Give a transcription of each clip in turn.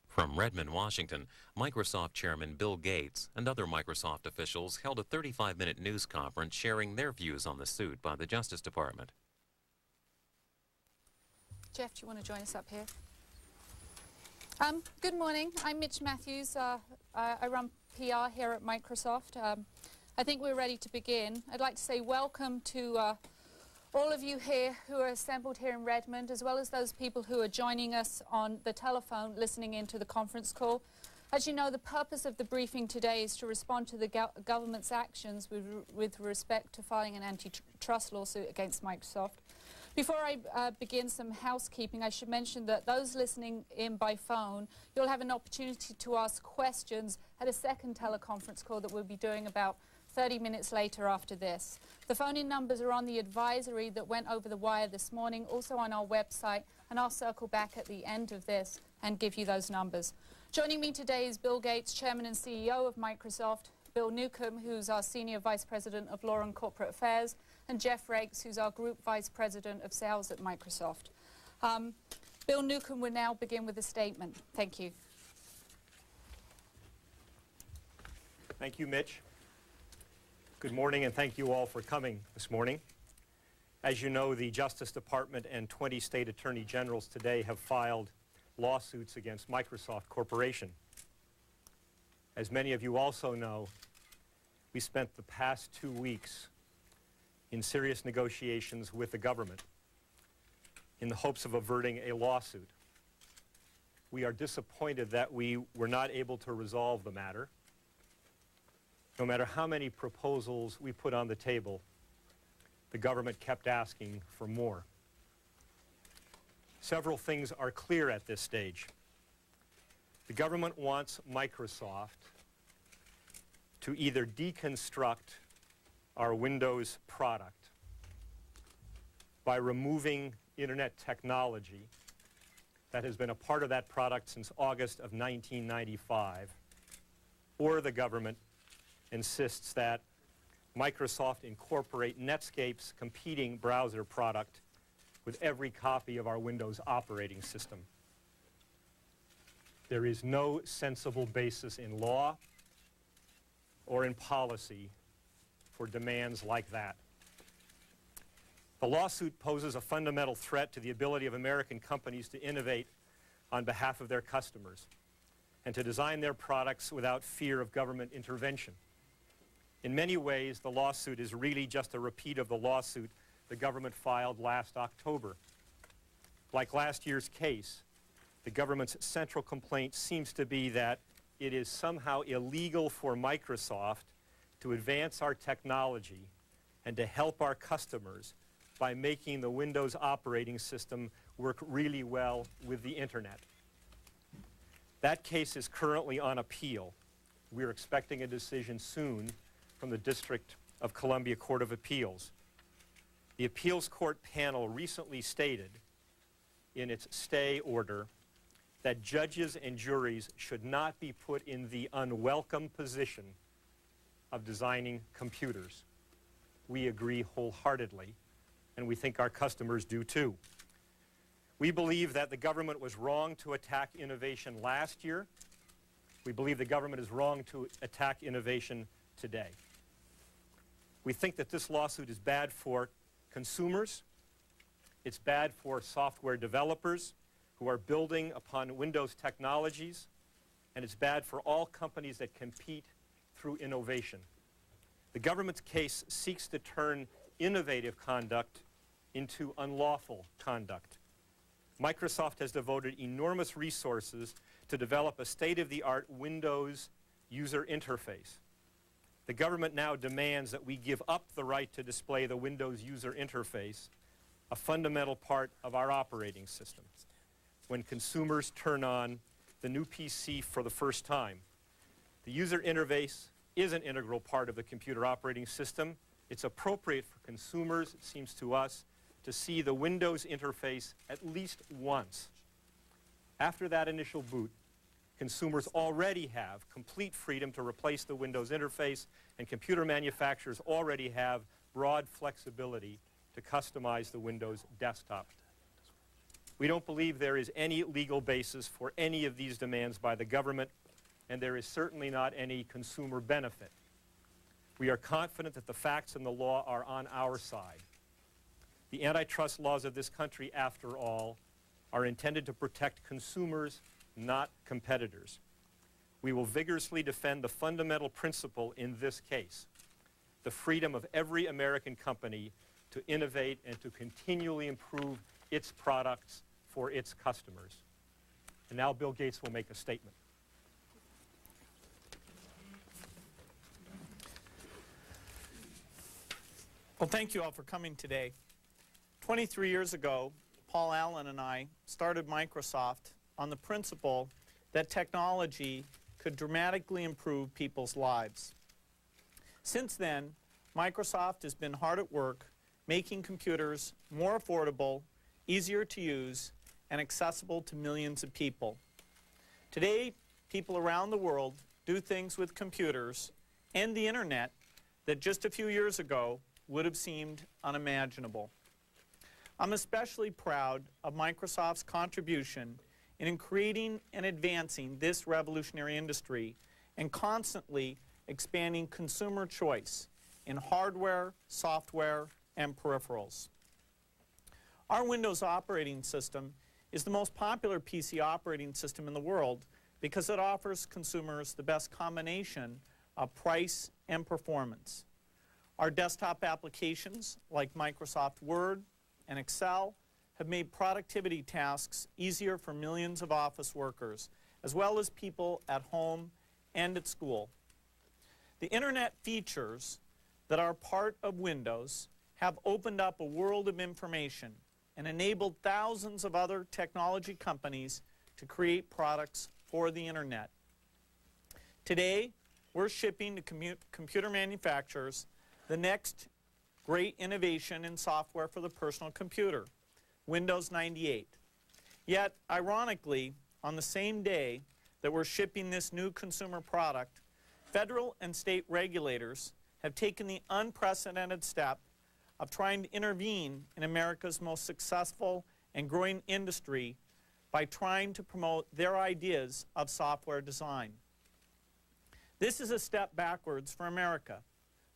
From Redmond, Washington, Microsoft Chairman Bill Gates and other Microsoft officials held a 35-minute news conference sharing their views on the suit by the Justice Department. Jeff, do you want to join us up here? Good morning. I'm Mitch Matthews. I run PR here at Microsoft. I think we're ready to begin. I'd like to say welcome to all of you here who are assembled here in Redmond, as well as those people who are joining us on the telephone listening into the conference call. As you know, the purpose of the briefing today is to respond to the government's actions with respect to filing an antitrust lawsuit against Microsoft. Before I begin some housekeeping, I should mention that those listening in by phone, you'll have an opportunity to ask questions at a second teleconference call that we'll be doing about 30 minutes later after this. The phone-in numbers are on the advisory that went over the wire this morning, also on our website, and I'll circle back at the end of this and give you those numbers. Joining me today is Bill Gates, Chairman and CEO of Microsoft, Bill Newcomb, who's our Senior Vice President of Law and Corporate Affairs, and Jeff Rakes, who's our Group Vice President of Sales at Microsoft. Bill Newcomb will now begin with a statement. Thank you. Thank you, Mitch. Good morning, and thank you all for coming this morning. As you know, the Justice Department and 20 state attorney generals today have filed lawsuits against Microsoft Corporation. As many of you also know, we spent the past 2 weeks in serious negotiations with the government in the hopes of averting a lawsuit. We are disappointed that we were not able to resolve the matter. No matter how many proposals we put on the table, the government kept asking for more. Several things are clear at this stage. The government wants Microsoft to either deconstruct our Windows product by removing Internet technology that has been a part of that product since August of 1995, or the government insists that Microsoft incorporate Netscape's competing browser product with every copy of our Windows operating system. There is no sensible basis in law or in policy for demands like that. The lawsuit poses a fundamental threat to the ability of American companies to innovate on behalf of their customers and to design their products without fear of government intervention. In many ways, the lawsuit is really just a repeat of the lawsuit the government filed last October. Like last year's case, the government's central complaint seems to be that it is somehow illegal for Microsoft to advance our technology and to help our customers by making the Windows operating system work really well with the Internet. That case is currently on appeal. We're expecting a decision soon from the District of Columbia Court of Appeals. The appeals court panel recently stated in its stay order that judges and juries should not be put in the unwelcome position of designing computers. We agree wholeheartedly, and we think our customers do too. We believe that the government was wrong to attack innovation last year. We believe the government is wrong to attack innovation today. We think that this lawsuit is bad for consumers. It's bad for software developers who are building upon Windows technologies, and it's bad for all companies that compete through innovation. The government's case seeks to turn innovative conduct into unlawful conduct. Microsoft has devoted enormous resources to develop a state-of-the-art Windows user interface. The government now demands that we give up the right to display the Windows user interface, a fundamental part of our operating system. When consumers turn on the new PC for the first time, the user interface is an integral part of the computer operating system. It's appropriate for consumers, it seems to us, to see the Windows interface at least once. After that initial boot, consumers already have complete freedom to replace the Windows interface, and computer manufacturers already have broad flexibility to customize the Windows desktop. We don't believe there is any legal basis for any of these demands by the government, and there is certainly not any consumer benefit. We are confident that the facts and the law are on our side. The antitrust laws of this country, after all, are intended to protect consumers, not competitors. We will vigorously defend the fundamental principle in this case, the freedom of every American company to innovate and to continually improve its products for its customers. And now Bill Gates will make a statement. Well, thank you all for coming today. 23 years ago, Paul Allen and I started Microsoft on the principle that technology could dramatically improve people's lives. Since then, Microsoft has been hard at work making computers more affordable, easier to use, and accessible to millions of people. Today, people around the world do things with computers and the internet that just a few years ago would have seemed unimaginable. I'm especially proud of Microsoft's contribution in creating and advancing this revolutionary industry and constantly expanding consumer choice in hardware, software, and peripherals. Our Windows operating system is the most popular PC operating system in the world because it offers consumers the best combination of price and performance. Our desktop applications like Microsoft Word and Excel have made productivity tasks easier for millions of office workers, as well as people at home and at school. The internet features that are part of Windows have opened up a world of information and enabled thousands of other technology companies to create products for the internet. Today, we're shipping to computer manufacturers the next great innovation in software for the personal computer, Windows 98. Yet, ironically, on the same day that we're shipping this new consumer product, federal and state regulators have taken the unprecedented step of trying to intervene in America's most successful and growing industry by trying to promote their ideas of software design. This is a step backwards for America,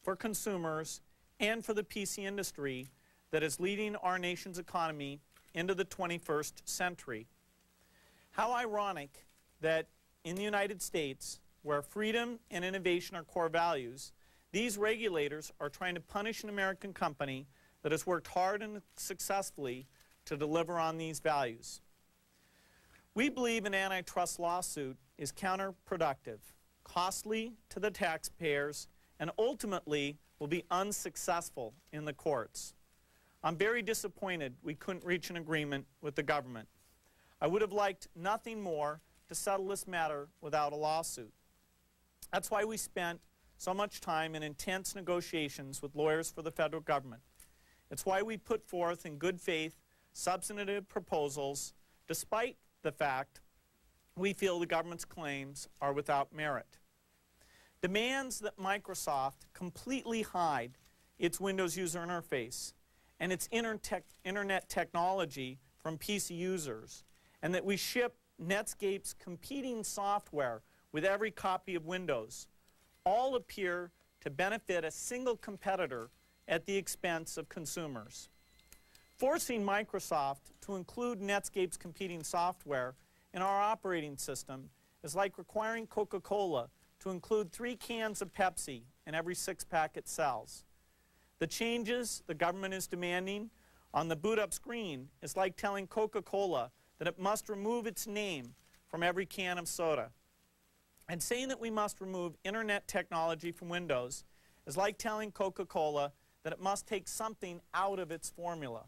for consumers, and for the PC industry that is leading our nation's economy into the 21st century. How ironic that in the United States, where freedom and innovation are core values, these regulators are trying to punish an American company that has worked hard and successfully to deliver on these values. We believe an antitrust lawsuit is counterproductive, costly to the taxpayers, and ultimately will be unsuccessful in the courts. I'm very disappointed we couldn't reach an agreement with the government. I would have liked nothing more to settle this matter without a lawsuit. That's why we spent so much time in intense negotiations with lawyers for the federal government. It's why we put forth in good faith substantive proposals despite the fact we feel the government's claims are without merit. Demands that Microsoft completely hide its Windows user interface and its internet technology from PC users, and that we ship Netscape's competing software with every copy of Windows, all appear to benefit a single competitor at the expense of consumers. Forcing Microsoft to include Netscape's competing software in our operating system is like requiring Coca-Cola to include 3 cans of Pepsi in every 6-pack it sells. The changes the government is demanding on the boot-up screen is like telling Coca-Cola that it must remove its name from every can of soda. And saying that we must remove internet technology from Windows is like telling Coca-Cola that it must take something out of its formula.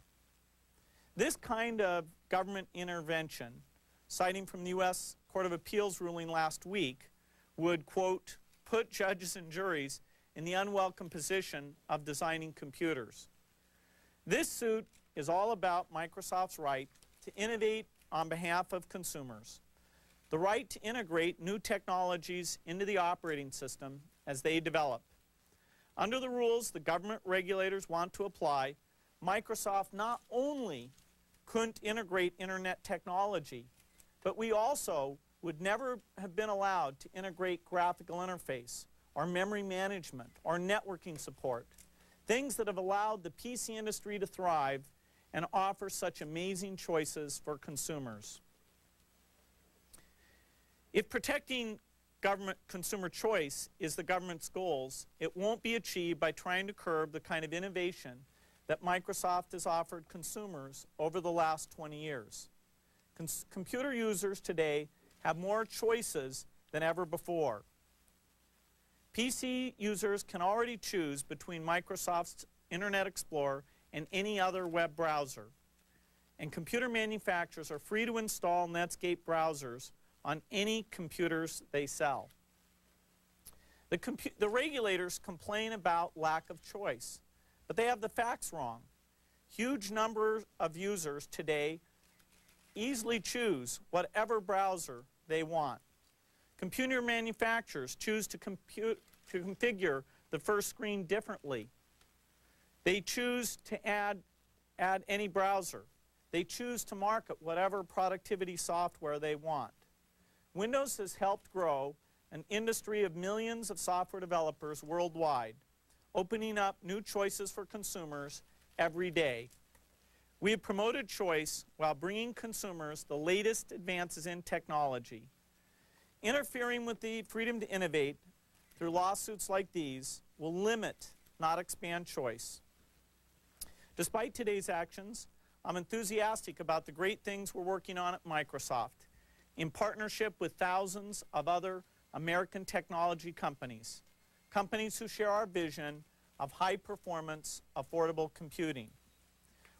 This kind of government intervention, citing from the U.S. Court of Appeals ruling last week, would, quote, put judges and juries in the unwelcome position of designing computers. This suit is all about Microsoft's right to innovate on behalf of consumers, the right to integrate new technologies into the operating system as they develop. Under the rules the government regulators want to apply, Microsoft not only couldn't integrate internet technology, but we also would never have been allowed to integrate graphical interface or memory management or networking support, things that have allowed the PC industry to thrive and offer such amazing choices for consumers. If protecting government consumer choice is the government's goals, it won't be achieved by trying to curb the kind of innovation that Microsoft has offered consumers over the last 20 years. Computer users today have more choices than ever before. PC users can already choose between Microsoft's Internet Explorer and any other web browser. And computer manufacturers are free to install Netscape browsers on any computers they sell. The regulators complain about lack of choice, but they have the facts wrong. Huge numbers of users today easily choose whatever browser they want. Computer manufacturers choose to configure the first screen differently. They choose to add any browser. They choose to market whatever productivity software they want. Windows has helped grow an industry of millions of software developers worldwide, opening up new choices for consumers every day. We have promoted choice while bringing consumers the latest advances in technology. Interfering with the freedom to innovate through lawsuits like these will limit, not expand choice. Despite today's actions, I'm enthusiastic about the great things we're working on at Microsoft in partnership with thousands of other American technology companies, companies who share our vision of high-performance, affordable computing.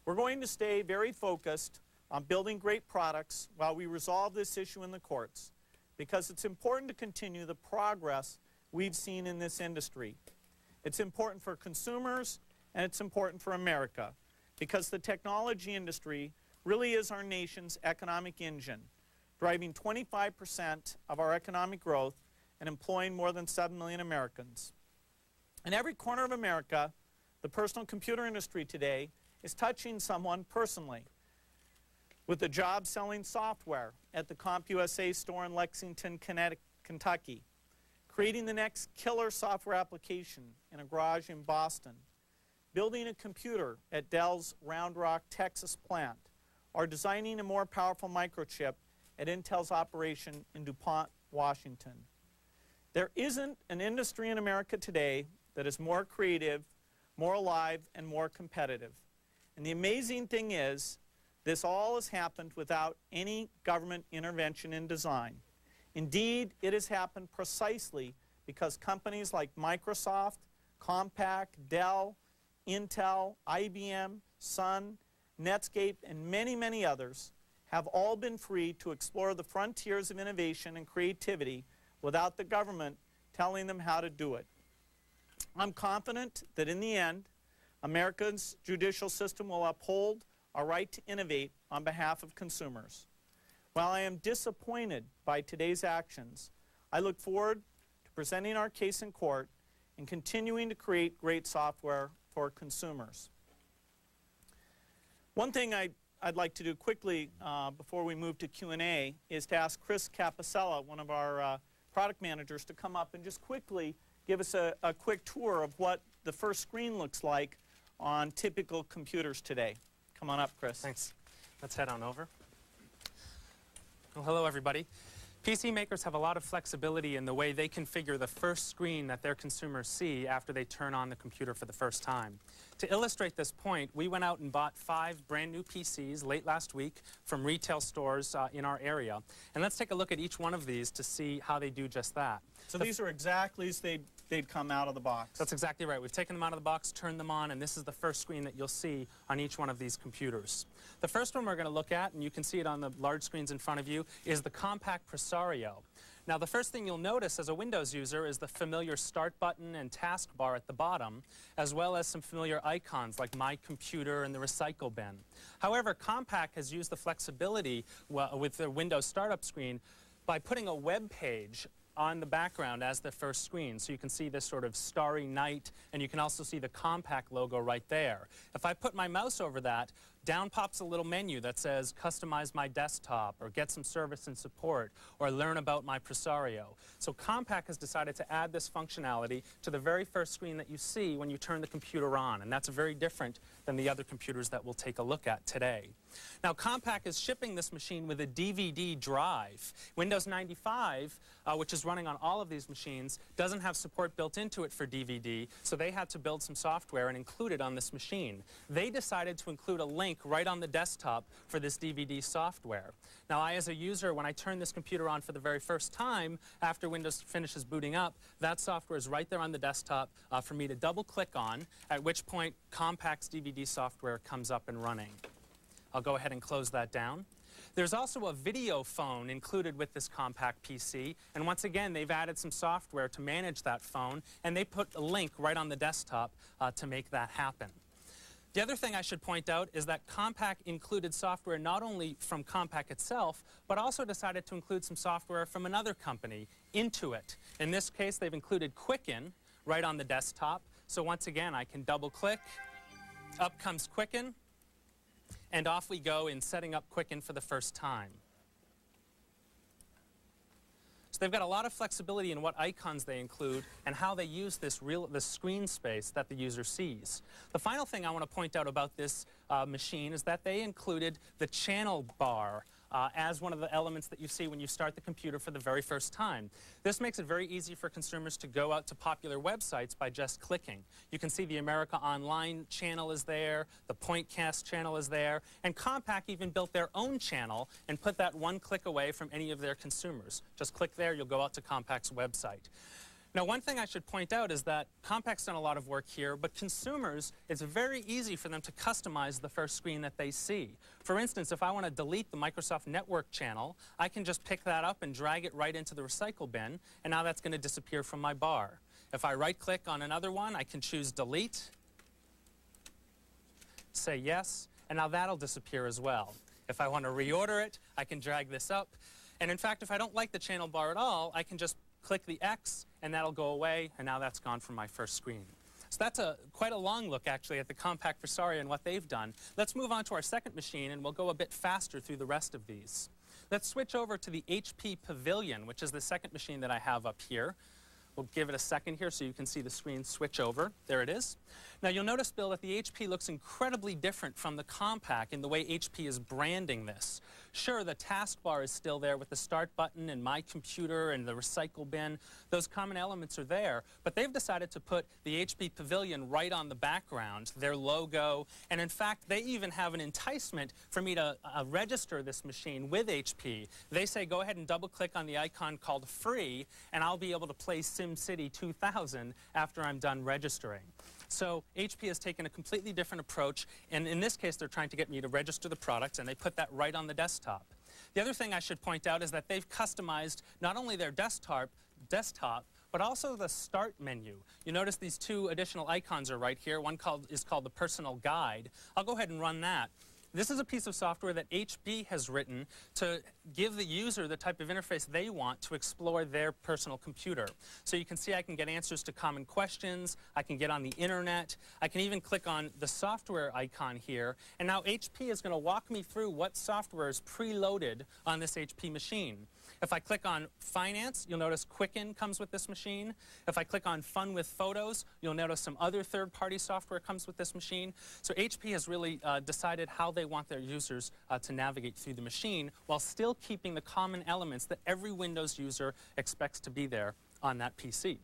We're going to stay very focused on building great products while we resolve this issue in the courts, because it's important to continue the progress we've seen in this industry. It's important for consumers, and it's important for America, because the technology industry really is our nation's economic engine, driving 25% of our economic growth and employing more than 7 million Americans. In every corner of America, the personal computer industry today is touching someone personally, with a job selling software at the CompUSA store in Lexington, Kentucky, creating the next killer software application in a garage in Boston, building a computer at Dell's Round Rock, Texas plant, or designing a more powerful microchip at Intel's operation in DuPont, Washington. There isn't an industry in America today that is more creative, more alive, and more competitive. And the amazing thing is, this all has happened without any government intervention in design. Indeed, it has happened precisely because companies like Microsoft, Compaq, Dell, Intel, IBM, Sun, Netscape, and many, many others have all been free to explore the frontiers of innovation and creativity without the government telling them how to do it. I'm confident that in the end, America's judicial system will uphold our right to innovate on behalf of consumers. While I am disappointed by today's actions, I look forward to presenting our case in court and continuing to create great software for consumers. One thing I'd like to do quickly before we move to Q&A is to ask Chris Capicella, one of our product managers, to come up and just quickly give us a quick tour of what the first screen looks like on typical computers today. Come on up, Chris. Thanks. Let's head on over. Well, hello, everybody. PC makers have a lot of flexibility in the way they configure the first screen that their consumers see after they turn on the computer for the first time. To illustrate this point, we went out and bought 5 brand new PCs late last week from retail stores in our area. And let's take a look at each one of these to see how they do just that. So these are exactly as they'd come out of the box. That's exactly right. We've taken them out of the box, turned them on, and this is the first screen that you'll see on each one of these computers. The first one we're going to look at, and you can see it on the large screens in front of you, is the Compaq Presario. Now, the first thing you'll notice as a Windows user is the familiar Start button and taskbar at the bottom, as well as some familiar icons like My Computer and the Recycle Bin. However, Compaq has used the flexibility with the Windows startup screen by putting a web page on the background as the first screen. So you can see this sort of starry night, and you can also see the Compaq logo right there. If I put my mouse over that, down pops a little menu that says customize my desktop, or get some service and support, or learn about my Presario. So Compaq has decided to add this functionality to the very first screen that you see when you turn the computer on, and that's very different than the other computers that we'll take a look at today. Now Compaq is shipping this machine with a DVD drive. Windows 95, which is running on all of these machines, doesn't have support built into it for DVD, so they had to build some software and include it on this machine. They decided to include a link right on the desktop for this DVD software. Now I, as a user, when I turn this computer on for the very first time after Windows finishes booting up, that software is right there on the desktop for me to double click on, at which point Compaq's DVD software comes up and running. I'll go ahead and close that down. There's also a video phone included with this Compaq PC, and once again they've added some software to manage that phone, and they put a link right on the desktop to make that happen. The other thing I should point out is that Compaq included software not only from Compaq itself, but also decided to include some software from another company, Intuit. In this case, they've included Quicken right on the desktop. So once again, I can double click, up comes Quicken, and off we go in setting up Quicken for the first time. So they've got a lot of flexibility in what icons they include and how they use this screen space that the user sees. The final thing I want to point out about this machine is that they included the channel bar as one of the elements that you see when you start the computer for the very first time. This makes it very easy for consumers to go out to popular websites by just clicking. You can see the America Online channel is there, the Pointcast channel is there, and Compaq even built their own channel and put that one click away from any of their consumers. Just click there, you'll go out to Compaq's website. Now, one thing I should point out is that Compaq's done a lot of work here, but consumers, it's very easy for them to customize the first screen that they see. For instance, if I want to delete the Microsoft Network channel, I can just pick that up and drag it right into the recycle bin, and now that's going to disappear from my bar. If I right-click on another one, I can choose Delete, say yes, and now that'll disappear as well. If I want to reorder it, I can drag this up, and in fact, if I don't like the channel bar at all, I can just click the X, and that'll go away, and now that's gone from my first screen. So that's quite a long look, actually, at the Compaq Presario and what they've done. Let's move on to our second machine, and we'll go a bit faster through the rest of these. Let's switch over to the HP Pavilion, which is the second machine that I have up here. We'll give it a second here so you can see the screen switch over. There it is. Now you'll notice, Bill, that the HP looks incredibly different from the Compaq in the way HP is branding this. Sure, the taskbar is still there with the start button and my computer and the recycle bin. Those common elements are there, but they've decided to put the HP Pavilion right on the background, their logo, and in fact, they even have an enticement for me to register this machine with HP. They say go ahead and double click on the icon called Free, and I'll be able to play SimCity 2000 after I'm done registering. So HP has taken a completely different approach, and in this case they're trying to get me to register the product, and they put that right on the desktop. The other thing I should point out is that they've customized not only their desktop, but also the start menu. You notice these two additional icons are right here. One is called the Personal Guide. I'll go ahead and run that. This is a piece of software that HP has written to give the user the type of interface they want to explore their personal computer. So you can see I can get answers to common questions, I can get on the internet, I can even click on the software icon here, and now HP is going to walk me through what software is preloaded on this HP machine. If I click on Finance, you'll notice Quicken comes with this machine. If I click on Fun with Photos, you'll notice some other third-party software comes with this machine. So HP has really decided how they want their users to navigate through the machine while still keeping the common elements that every Windows user expects to be there on that PC.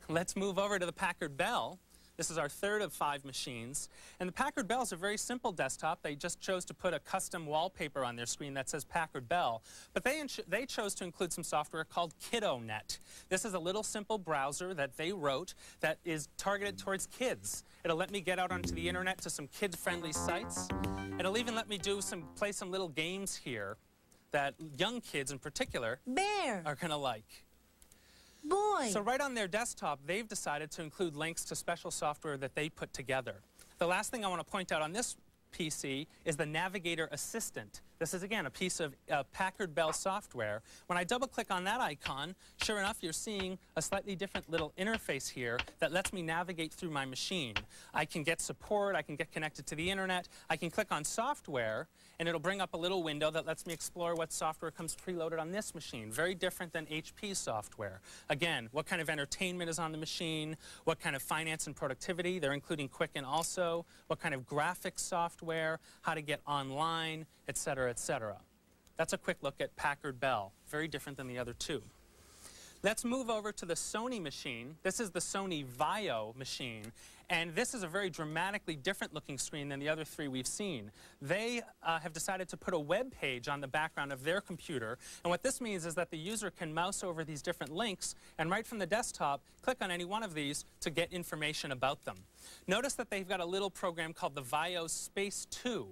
Let's move over to the Packard Bell. This is our third of 5 machines. And the Packard Bell is a very simple desktop. They just chose to put a custom wallpaper on their screen that says Packard Bell. But they chose to include some software called KiddoNet. This is a little simple browser that they wrote that is targeted towards kids. It'll let me get out onto the internet to some kid-friendly sites. It'll even let me play some little games here that young kids in particular are going to like. Boy. So right on their desktop, they've decided to include links to special software that they put together. The last thing I want to point out on this PC is the Navigator Assistant This is, again, a piece of Packard Bell software. When I double-click on that icon, sure enough, you're seeing a slightly different little interface here that lets me navigate through my machine. I can get support, I can get connected to the internet, I can click on software, and it'll bring up a little window that lets me explore what software comes preloaded on this machine. Very different than HP software. Again, what kind of entertainment is on the machine, what kind of finance and productivity, they're including Quicken also, what kind of graphics software, how to get online, etc., etc. That's a quick look at Packard Bell. Very different than the other two. Let's move over to the Sony machine. This is the Sony VAIO machine, and this is a very dramatically different looking screen than the other three we've seen. They have decided to put a web page on the background of their computer, and what this means is that the user can mouse over these different links and right from the desktop click on any one of these to get information about them. Notice that they've got a little program called the VAIO Space 2.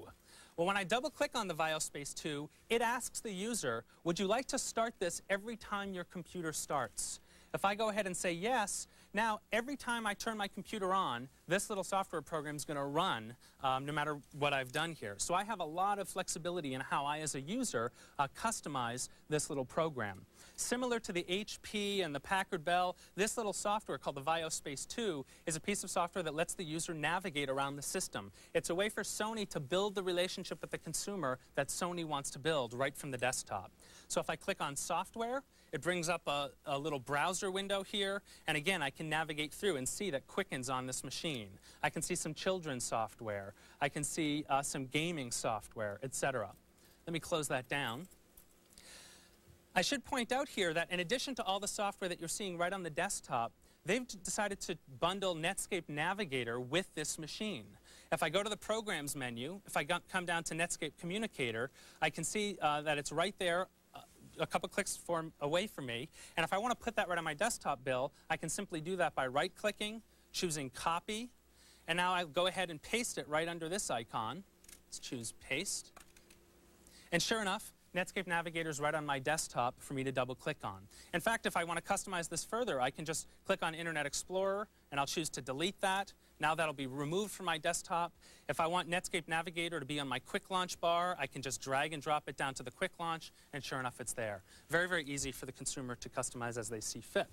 Well, when I double-click on the VAIO Space 2, it asks the user, would you like to start this every time your computer starts? If I go ahead and say yes, now every time I turn my computer on, this little software program is going to run no matter what I've done here. So I have a lot of flexibility in how I, as a user, customize this little program. Similar to the HP and the Packard Bell, this little software called the VAIO Space 2 is a piece of software that lets the user navigate around the system. It's a way for Sony to build the relationship with the consumer that Sony wants to build right from the desktop. So if I click on software, it brings up a little browser window here, and again, I can navigate through and see that Quicken's on this machine. I can see some children's software. I can see some gaming software, etc. Let me close that down. I should point out here that in addition to all the software that you're seeing right on the desktop, they've decided to bundle Netscape Navigator with this machine. If I go to the Programs menu, if I come down to Netscape Communicator, I can see that it's right there a couple clicks away from me. And if I want to put that right on my desktop bill, I can simply do that by right-clicking, choosing Copy, and now I'll go ahead and paste it right under this icon. Let's choose Paste. And sure enough, Netscape Navigator is right on my desktop for me to double-click on. In fact, if I want to customize this further, I can just click on Internet Explorer, and I'll choose to delete that. Now that'll be removed from my desktop. If I want Netscape Navigator to be on my Quick Launch bar, I can just drag and drop it down to the Quick Launch, and sure enough, it's there. Very, very easy for the consumer to customize as they see fit.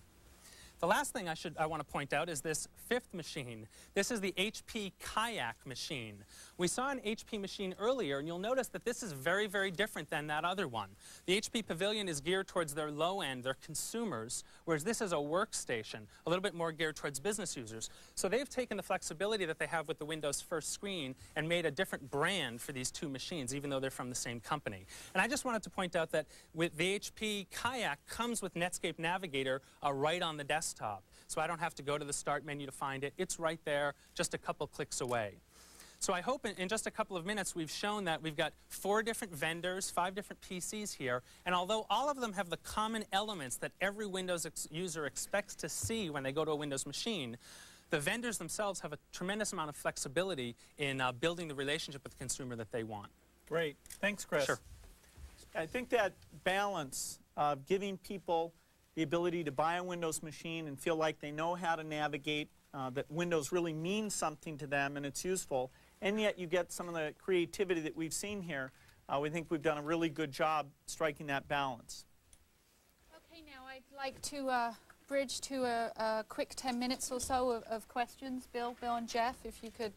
The last thing I want to point out is this fifth machine. This is the HP Kayak machine. We saw an HP machine earlier, and you'll notice that this is very, very different than that other one. The HP Pavilion is geared towards their low end, their consumers, whereas this is a workstation, a little bit more geared towards business users. So they've taken the flexibility that they have with the Windows First screen and made a different brand for these two machines, even though they're from the same company. And I just wanted to point out that with the HP Kayak comes with Netscape Navigator right on the desktop. So I don't have to go to the Start menu to find it. It's right there, just a couple clicks away. So I hope in just a couple of minutes we've shown that we've got 4 different vendors, 5 different PCs here, and although all of them have the common elements that every Windows user expects to see when they go to a Windows machine, the vendors themselves have a tremendous amount of flexibility in building the relationship with the consumer that they want. Great. Thanks, Chris. Sure. I think that balance of giving people the ability to buy a Windows machine and feel like they know how to navigate, that Windows really means something to them and it's useful, and yet you get some of the creativity that we've seen here. We think we've done a really good job striking that balance. Okay, now I'd like to bridge to a quick 10 minutes or so of questions. Bill and Jeff, if you could.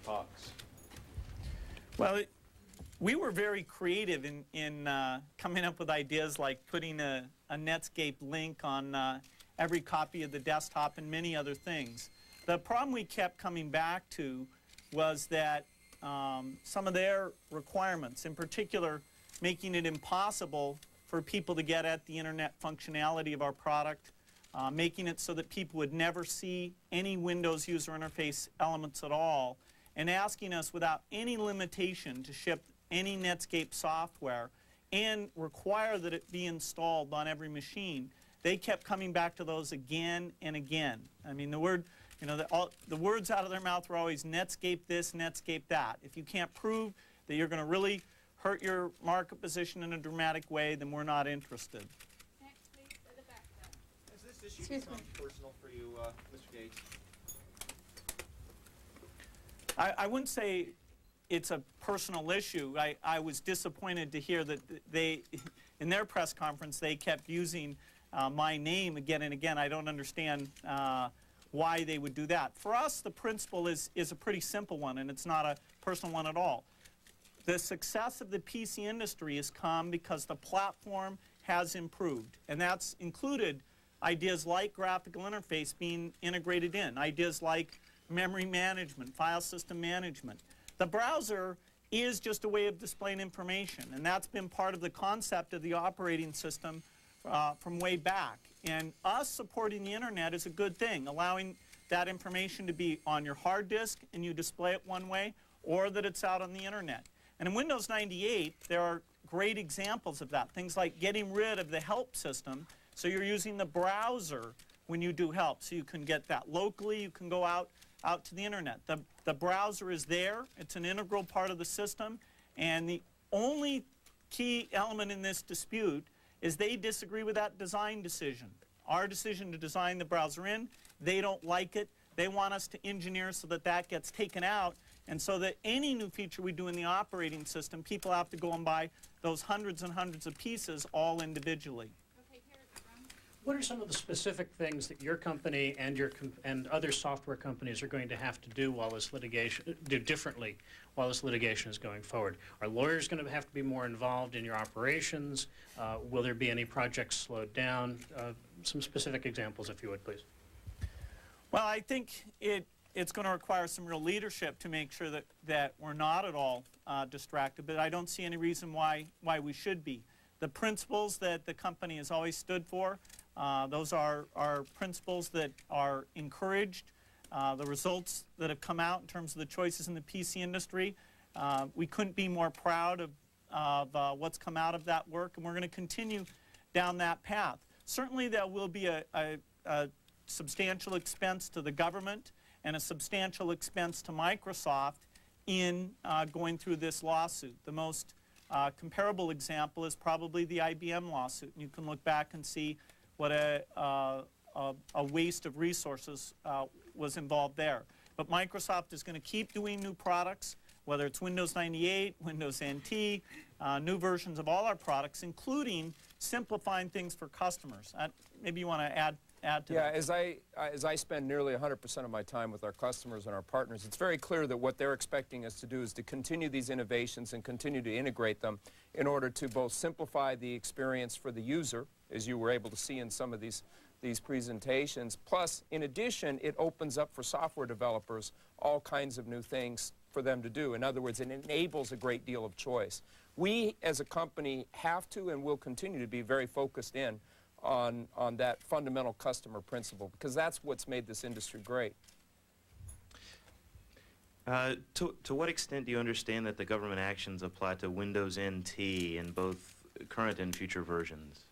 Talks. Well, we were very creative in coming up with ideas like putting a Netscape link on every copy of the desktop and many other things. The problem we kept coming back to was that some of their requirements, in particular making it impossible for people to get at the internet functionality of our product, making it so that people would never see any Windows user interface elements at all, and asking us without any limitation to ship any Netscape software and require that it be installed on every machine. They kept coming back to those again and again. I mean, the words out of their mouth were always Netscape this, Netscape that. If you can't prove that you're going to really hurt your market position in a dramatic way, then we're not interested. Now, issue sounds personal for you, Mr. Gates? I wouldn't say it's a personal issue. I was disappointed to hear that they, in their press conference, they kept using my name again and again. I don't understand why they would do that. For us, the principle is a pretty simple one, and it's not a personal one at all. The success of the PC industry has come because the platform has improved, and that's included ideas like graphical interface being integrated in, ideas like memory management, file system management. The browser is just a way of displaying information, and that's been part of the concept of the operating system from way back. And us supporting the internet is a good thing, allowing that information to be on your hard disk and you display it one way, or that it's out on the internet. And in Windows 98, there are great examples of that. Things like getting rid of the help system, so you're using the browser when you do help. So you can get that locally, you can go out to the internet. The browser is there, it's an integral part of the system, and the only key element in this dispute is they disagree with that design decision. Our decision to design the browser in, they don't like it. They want us to engineer so that that gets taken out, and so that any new feature we do in the operating system, people have to go and buy those hundreds and hundreds of pieces all individually. What are some of the specific things that your company and other software companies are going to have to do while this litigation, do differently while this litigation is going forward? Are lawyers going to have to be more involved in your operations? Will there be any projects slowed down? Some specific examples, if you would, please. Well, I think it's going to require some real leadership to make sure that we're not at all distracted, but I don't see any reason why we should be. The principles that the company has always stood for, those are principles that are encouraged. The results that have come out in terms of the choices in the PC industry, we couldn't be more proud of what's come out of that work, and we're going to continue down that path. Certainly there will be a substantial expense to the government and a substantial expense to Microsoft in going through this lawsuit. The most comparable example is probably the IBM lawsuit. And you can look back and see what a waste of resources was involved there. But Microsoft is going to keep doing new products, whether it's Windows 98, Windows NT, new versions of all our products, including simplifying things for customers. Maybe you want to add to that. As I spend nearly 100% of my time with our customers and our partners, it's very clear that what they're expecting us to do is to continue these innovations and continue to integrate them in order to both simplify the experience for the user, as you were able to see in some of these presentations, plus, in addition, it opens up for software developers all kinds of new things for them to do. In other words, it enables a great deal of choice. We, as a company, have to and will continue to be very focused in on that fundamental customer principle, because that's what's made this industry great. To what extent do you understand that the government actions apply to Windows NT in both current and future versions?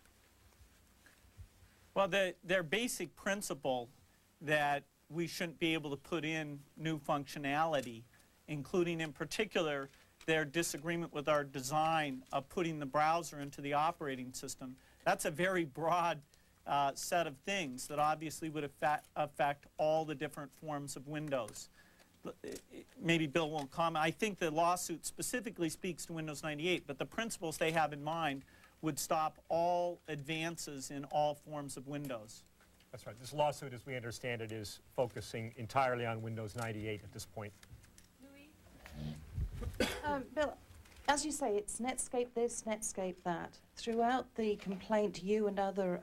Well, their basic principle that we shouldn't be able to put in new functionality, including in particular their disagreement with our design of putting the browser into the operating system. That's a very broad set of things that obviously would affect all the different forms of Windows. Maybe Bill won't comment. I think the lawsuit specifically speaks to Windows 98, but the principles they have in mind would stop all advances in all forms of Windows. That's right. This lawsuit, as we understand it, is focusing entirely on Windows 98 at this point. Bill, as you say, it's Netscape this, Netscape that. Throughout the complaint, you and other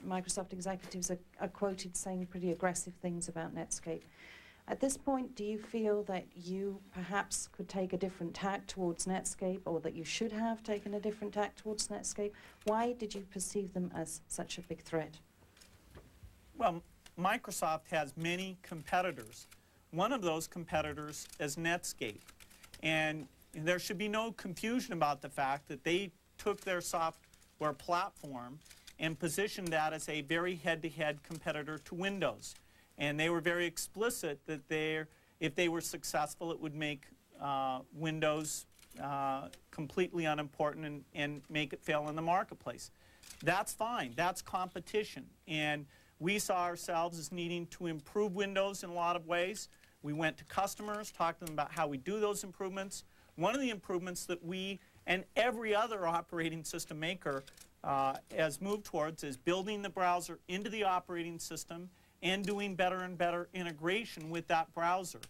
Microsoft executives are quoted saying pretty aggressive things about Netscape. At this point, do you feel that you perhaps could take a different tack towards Netscape, or that you should have taken a different tack towards Netscape? Why did you perceive them as such a big threat? Well, Microsoft has many competitors. One of those competitors is Netscape. And there should be no confusion about the fact that they took their software platform and positioned that as a very head-to-head competitor to Windows. And they were very explicit that if they were successful, it would make Windows completely unimportant and make it fail in the marketplace. That's fine. That's competition. And we saw ourselves as needing to improve Windows in a lot of ways. We went to customers, talked to them about how we do those improvements. One of the improvements that we and every other operating system maker has moved towards is building the browser into the operating system and doing better and better integration with that browser.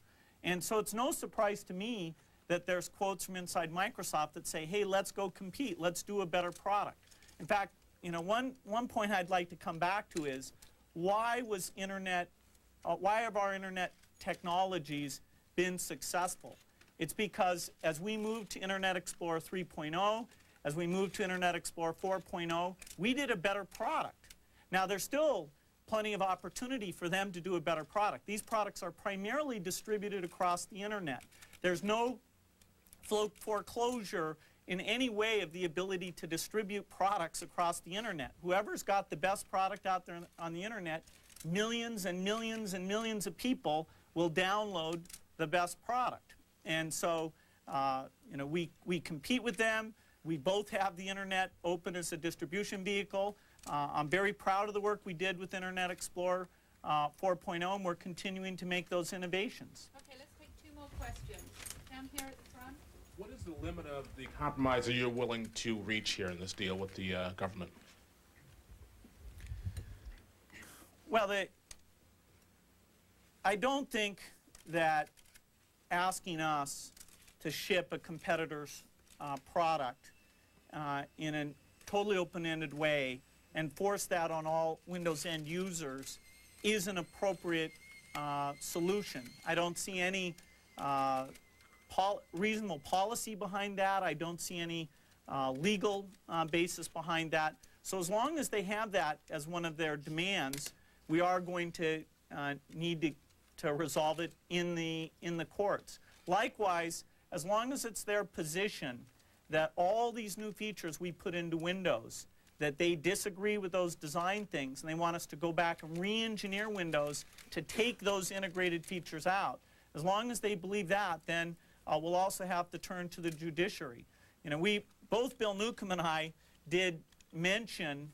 And so it's no surprise to me that there's quotes from inside Microsoft that say, hey, let's go compete, let's do a better product. In fact, you know, one point I'd like to come back to is, why have our internet technologies been successful? It's because as we moved to Internet Explorer 3.0, as we moved to Internet Explorer 4.0, we did a better product. Now, there's still plenty of opportunity for them to do a better product. These products are primarily distributed across the internet. There's no foreclosure in any way of the ability to distribute products across the internet. Whoever's got the best product out there on the internet, millions and millions and millions of people will download the best product. And so, you know, we compete with them. We both have the internet open as a distribution vehicle. I'm very proud of the work we did with Internet Explorer 4.0, and we're continuing to make those innovations. Okay, let's take two more questions. Down here at the front. What is the limit of the compromise that you're willing to reach here in this deal with the government? Well, I don't think that asking us to ship a competitor's product in a totally open-ended way and force that on all Windows end users is an appropriate solution. I don't see any reasonable policy behind that. I don't see any legal basis behind that. So as long as they have that as one of their demands, we are going to need to resolve it in the courts. Likewise, as long as it's their position that all these new features we put into Windows, that they disagree with those design things and they want us to go back and re-engineer Windows to take those integrated features out, as long as they believe that, then we'll also have to turn to the judiciary. You know, both Bill Newcomb and I did mention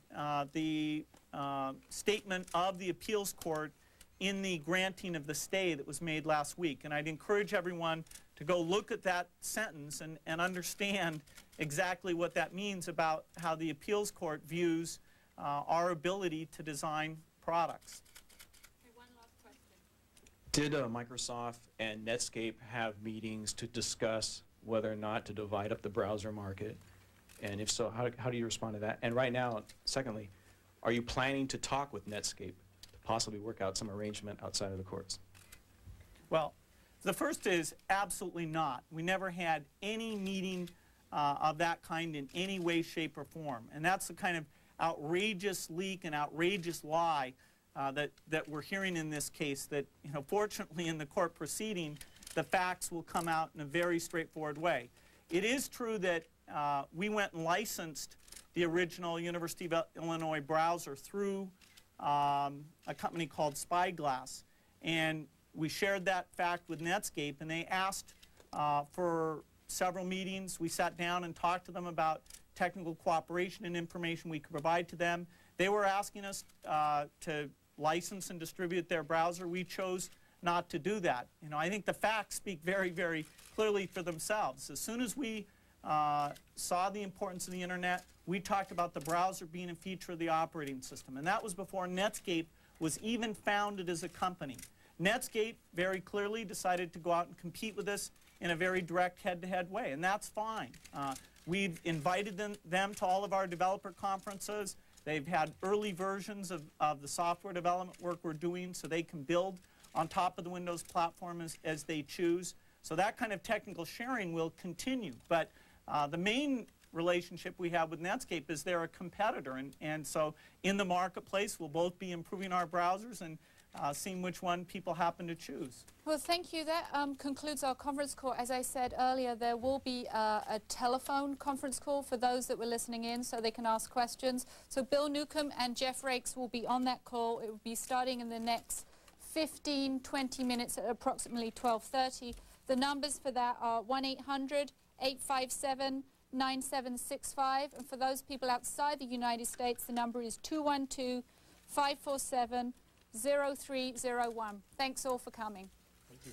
the statement of the appeals court in the granting of the stay that was made last week. And I'd encourage everyone to go look at that sentence and understand exactly what that means about how the appeals court views our ability to design products. Okay, one last question. Did Microsoft and Netscape have meetings to discuss whether or not to divide up the browser market? And if so, how do you respond to that? And right now, secondly, are you planning to talk with Netscape to possibly work out some arrangement outside of the courts? Well, the first is absolutely not. We never had any meeting of that kind in any way, shape, or form. And that's the kind of outrageous leak and outrageous lie that we're hearing in this case, that, you know, fortunately in the court proceeding, the facts will come out in a very straightforward way. It is true that we went and licensed the original University of Illinois browser through a company called Spyglass. And we shared that fact with Netscape, and they asked for several meetings. We sat down and talked to them about technical cooperation and information we could provide to them. They were asking us to license and distribute their browser. We chose not to do that. You know, I think the facts speak very, very clearly for themselves. As soon as we saw the importance of the internet, we talked about the browser being a feature of the operating system. And that was before Netscape was even founded as a company. Netscape very clearly decided to go out and compete with us in a very direct head-to-head way, and that's fine. We've invited them to all of our developer conferences. They've had early versions of the software development work we're doing so they can build on top of the Windows platform as they choose. So that kind of technical sharing will continue. But the main relationship we have with Netscape is they're a competitor. And so in the marketplace, we'll both be improving our browsers and seeing which one people happen to choose. Well, thank you. That concludes our conference call. As I said earlier, there will be a telephone conference call for those that were listening in so they can ask questions. So Bill Newcomb and Jeff Rakes will be on that call. It will be starting in the next 15-20 minutes at approximately 12:30. The numbers for that are 1-800-857-9797 9765. And for those people outside the United States, the number is 212-547-0301. Thanks all for coming. Thank you.